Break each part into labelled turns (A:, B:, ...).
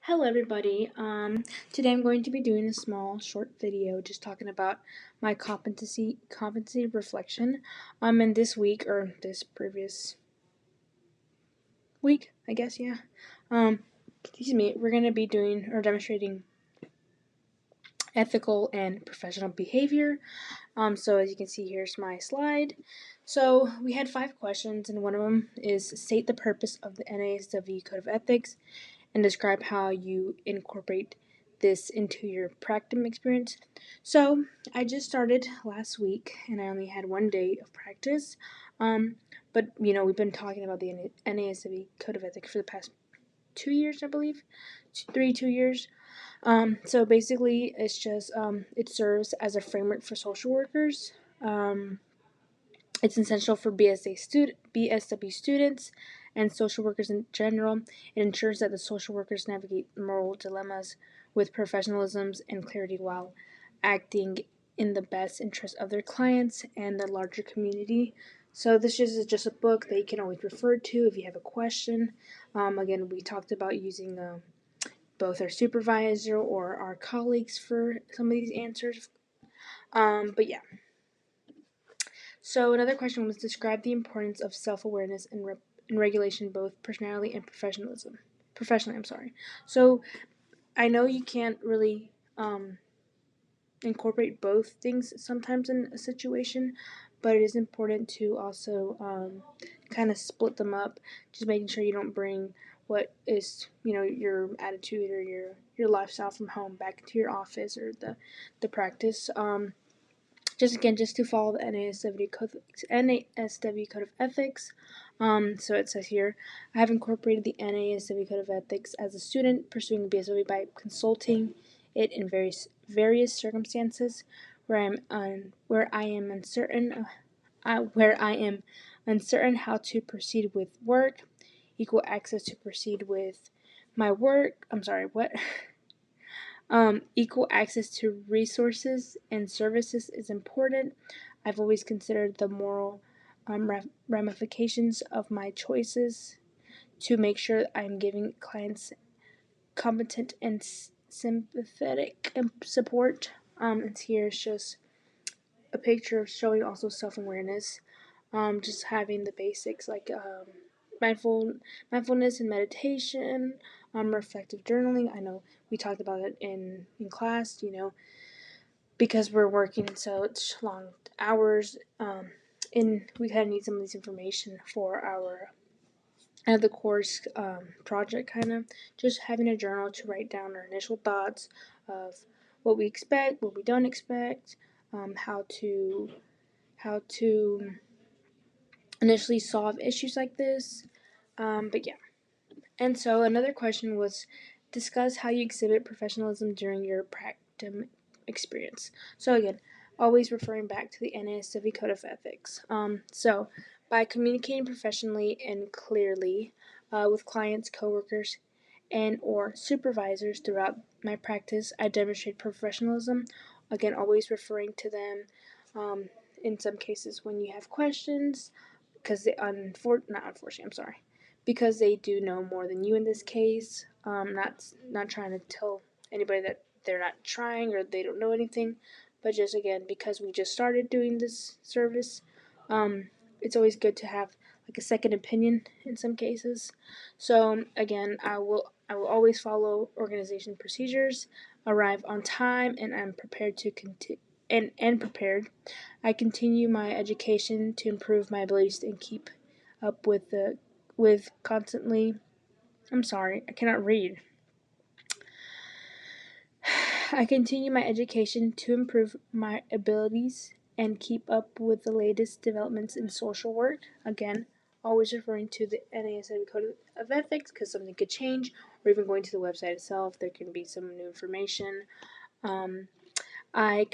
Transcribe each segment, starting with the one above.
A: Hello everybody. Today I'm going to be doing a small short video just talking about my competency reflection. And this week or this previous week, I guess, yeah. We're going to be doing or demonstrating ethical and professional behavior. So as you can see, here's my slide. So we had 5 questions, and one of them is state the purpose of the NASW Code of Ethics and describe how you incorporate this into your practicum experience. So I just started last week, and I only had 1 day of practice. But we've been talking about the NASW Code of Ethics for the past 2 years, I believe, 2 years. So basically, it's just it serves as a framework for social workers. It's essential for BSW students and social workers in general. It ensures that the social workers navigate moral dilemmas with professionalism and clarity while acting in the best interest of their clients and the larger community. So this is just a book that you can always refer to if you have a question. Again, we talked about using both our supervisor or our colleagues for some of these answers. But yeah. So another question was describe the importance of self-awareness and regulation, both personality and professionally, I'm sorry. So I know you can't really incorporate both things sometimes in a situation, but it is important to also kind of split them up, just making sure you don't bring what is your attitude or your lifestyle from home back into your office or the practice. Just to follow the NASW Code of Ethics. So it says here, I have incorporated the NASW Code of Ethics as a student pursuing BSW by consulting it in various circumstances where I am uncertain how to proceed with work, equal access to proceed with my work. I'm sorry, what? Equal access to resources and services is important. I've always considered the moral ramifications of my choices to make sure that I'm giving clients competent and sympathetic support. And here's just a picture showing also self-awareness, just having the basics like mindfulness and meditation, reflective journaling. I know we talked about it in class, because we're working such long hours, and we kind of need some of this information for our the course project, kind of just having a journal to write down our initial thoughts of what we expect, what we don't expect, how to initially solve issues like this. But yeah. And so another question was discuss how you exhibit professionalism during your practicum experience. So again, always referring back to the NASW Code of Ethics. So by communicating professionally and clearly with clients, coworkers, and or supervisors throughout my practice, I demonstrate professionalism. Again, always referring to them. In some cases, when you have questions, because because they do know more than you in this case. Not trying to tell anybody that they're not trying or they don't know anything, but just again because we just started doing this service, it's always good to have like a second opinion in some cases. So again, I will always follow organization procedures, arrive on time, and I'm prepared to continue. And prepared. I continue my education to improve my abilities and keep up with constantly. I'm sorry, I cannot read. I continue my education to improve my abilities and keep up with the latest developments in social work. Again, always referring to the NASW Code of Ethics because something could change, or even going to the website itself, there can be some new information. I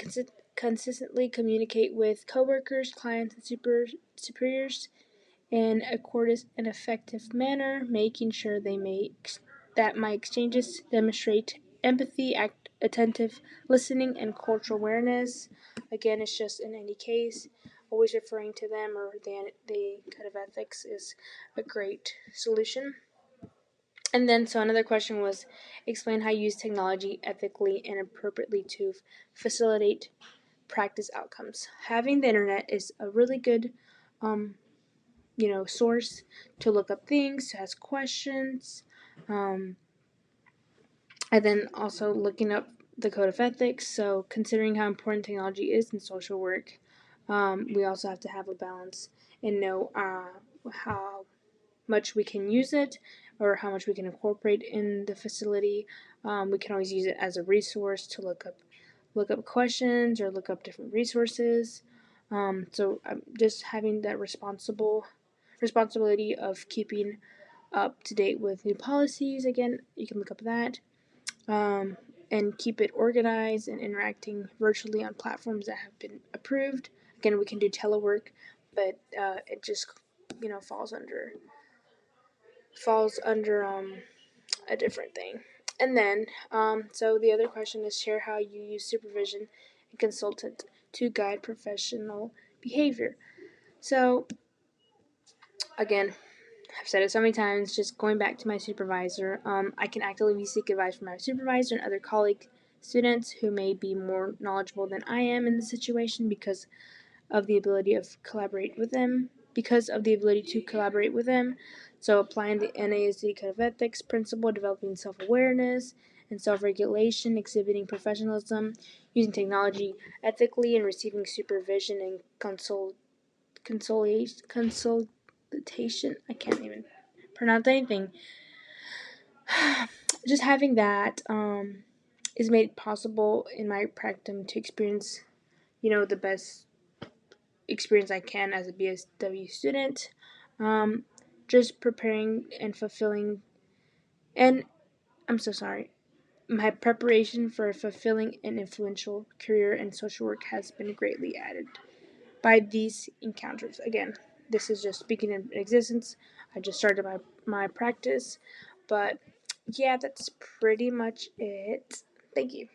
A: consistently communicate with coworkers, clients, and superiors in a courteous and effective manner, making sure that my exchanges demonstrate empathy, attentive listening, and cultural awareness. Again, it's just in any case, always referring to them or the Code of Ethics is a great solution. And then, so another question was, explain how you use technology ethically and appropriately to facilitate practice outcomes. Having the internet is a really good, um, source to look up things, to ask questions, um, and then also looking up the code of ethics. So, considering how important technology is in social work, we also have to have a balance and know how much we can use it or how much we can incorporate in the facility. We can always use it as a resource to look up questions or look up different resources. So just having that responsibility of keeping up to date with new policies. Again, you can look up that, and keep it organized and interacting virtually on platforms that have been approved. Again, we can do telework, but it just falls under a different thing. And then, so the other question is, share how you use supervision and consultant to guide professional behavior. So, again, I've said it so many times, just going back to my supervisor, I can actively seek advice from my supervisor and other colleague students who may be more knowledgeable than I am in the situation of the ability of collaborate with them, because of the ability to collaborate with them. So applying the NASD Code of Ethics principle, developing self-awareness and self-regulation, exhibiting professionalism, using technology ethically, and receiving supervision and consultation. I can't even pronounce anything. Just having that is made possible in my practicum to experience, the best experience I can as a BSW student. Just preparing and fulfilling, and I'm so sorry. My preparation for a fulfilling and influential career in social work has been greatly added by these encounters. Again, this is just speaking in existence. I just started my practice, but yeah, that's pretty much it. Thank you.